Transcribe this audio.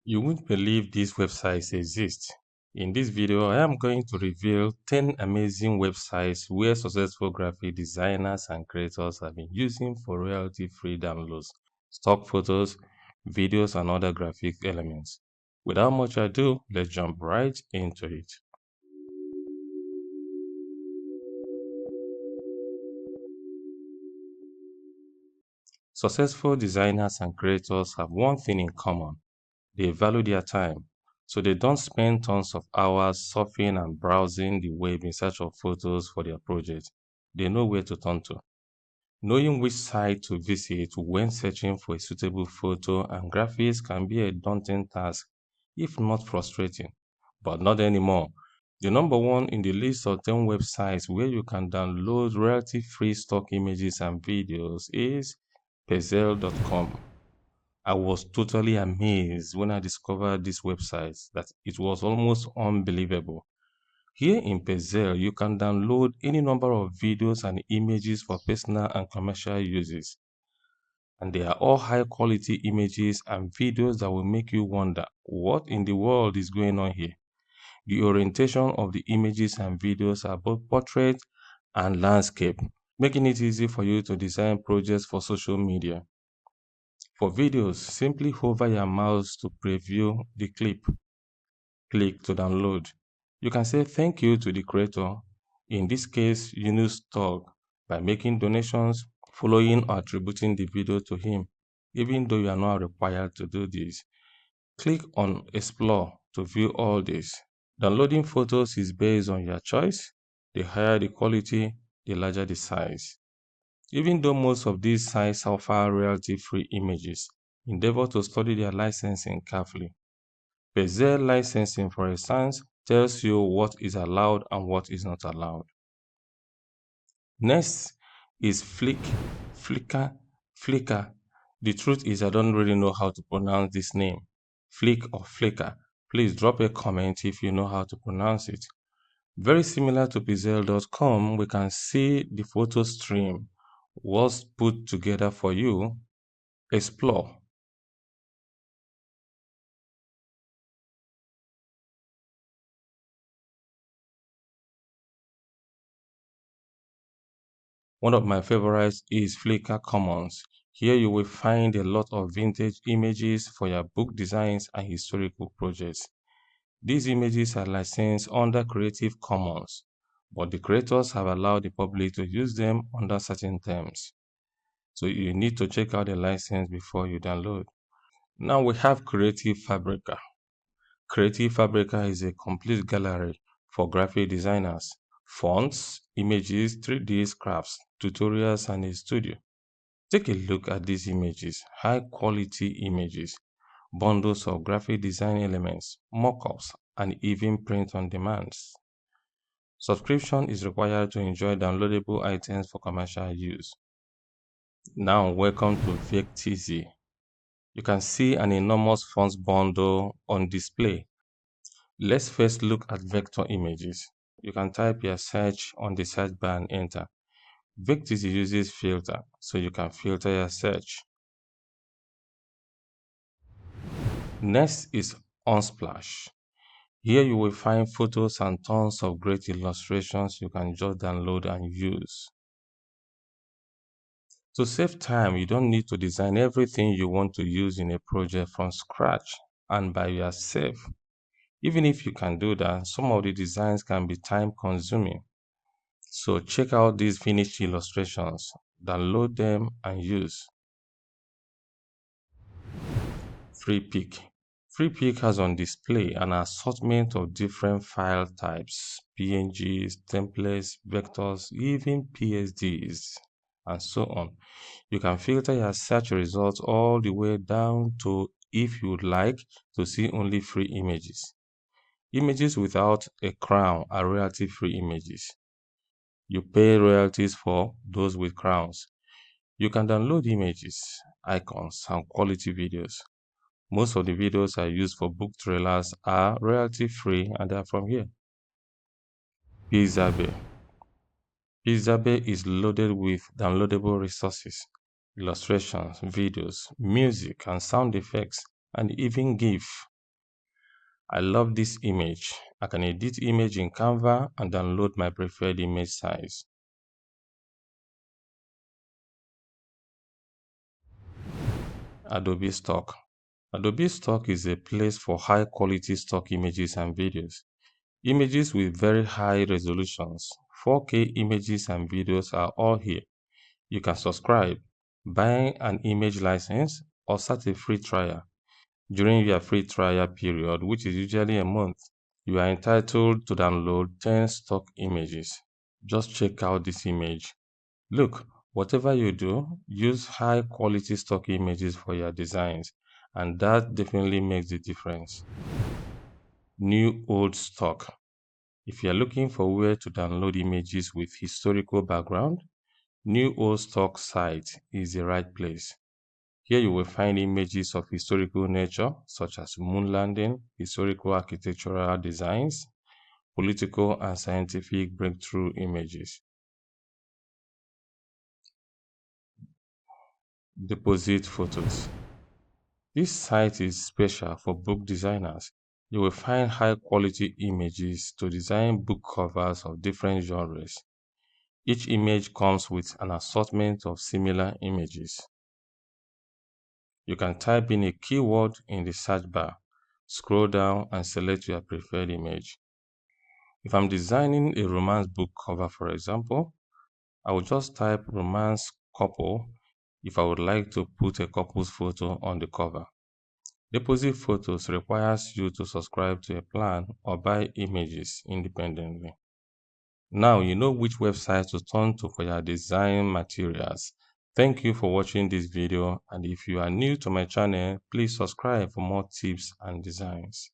You won't believe these websites exist. In this video, I am going to reveal 10 amazing websites where successful graphic designers and creators have been using for royalty-free downloads, stock photos, videos, and other graphic elements. Without much ado, let's jump right into it. Successful designers and creators have one thing in common. They value their time, so they don't spend tons of hours surfing and browsing the web in search of photos for their project. They know where to turn to. Knowing which site to visit when searching for a suitable photo and graphics can be a daunting task, if not frustrating. But not anymore. The number one in the list of 10 websites where you can download royalty-free stock images and videos is Pexel.com. I was totally amazed when I discovered this website that it was almost unbelievable. Here in Pexel, you can download any number of videos and images for personal and commercial uses. And they are all high quality images and videos that will make you wonder what in the world is going on here. The orientation of the images and videos are both portrait and landscape, making it easy for you to design projects for social media. For videos, simply hover your mouse to preview the clip. Click to download. You can say thank you to the creator, in this case Unsplash Stock, by making donations, following or attributing the video to him, even though you are not required to do this. Click on Explore to view all this. Downloading photos is based on your choice. The higher the quality, the larger the size. Even though most of these sites offer royalty-free images, endeavor to study their licensing carefully. Pexel licensing, for instance, tells you what is allowed and what is not allowed. Next is Flickr. The truth is I don't really know how to pronounce this name. Flick or Flickr. Please drop a comment if you know how to pronounce it. Very similar to Pexel.com, we can see the photo stream was put together for you. Explore. One of my favorites is Flickr Commons. Here you will find a lot of vintage images for your book designs and historical projects. These images are licensed under Creative Commons, but the creators have allowed the public to use them under certain terms. So you need to check out the license before you download. Now we have Creative Fabrica. Creative Fabrica is a complete gallery for graphic designers, fonts, images, 3D crafts, tutorials, and a studio. Take a look at these images, high quality images, bundles of graphic design elements, mockups, and even print on demand. Subscription is required to enjoy downloadable items for commercial use. Now, welcome to VecTZ. You can see an enormous fonts bundle on display. Let's first look at vector images. You can type your search on the search bar and enter. VecTZ uses filter, so you can filter your search. Next is Unsplash. Here you will find photos and tons of great illustrations you can just download and use. To save time, you don't need to design everything you want to use in a project from scratch and by yourself. Even if you can do that, some of the designs can be time consuming. So check out these finished illustrations, download them and use. FreePic. FreePic has on display an assortment of different file types, PNGs, templates, vectors, even PSDs, and so on. You can filter your search results all the way down to if you would like to see only free images. Images without a crown are royalty-free images. You pay royalties for those with crowns. You can download images, icons, and quality videos. Most of the videos I use for book trailers are royalty-free and they are from here. Pixabay. Pixabay is loaded with downloadable resources, illustrations, videos, music, and sound effects, and even GIF. I love this image. I can edit image in Canva and download my preferred image size. Adobe Stock. Adobe Stock is a place for high quality stock images and videos. Images with very high resolutions, 4K images and videos are all here. You can subscribe, buy an image license, or start a free trial. During your free trial period, which is usually a month, you are entitled to download 10 stock images. Just check out this image. Look, whatever you do, use high quality stock images for your designs, and that definitely makes the difference. New old stock. If you are looking for where to download images with historical background, New Old Stock site is the right place. Here you will find images of historical nature, such as moon landing, historical architectural designs, political and scientific breakthrough images. Deposit photos. This site is special for book designers. You will find high quality images to design book covers of different genres. Each image comes with an assortment of similar images. You can type in a keyword in the search bar, scroll down and select your preferred image. If I'm designing a romance book cover, for example, I will just type romance couple if I would like to put a couple's photo on the cover. Deposit photos requires you to subscribe to a plan or buy images independently. Now you know which website to turn to for your design materials. Thank you for watching this video, and if you are new to my channel, please subscribe for more tips and designs.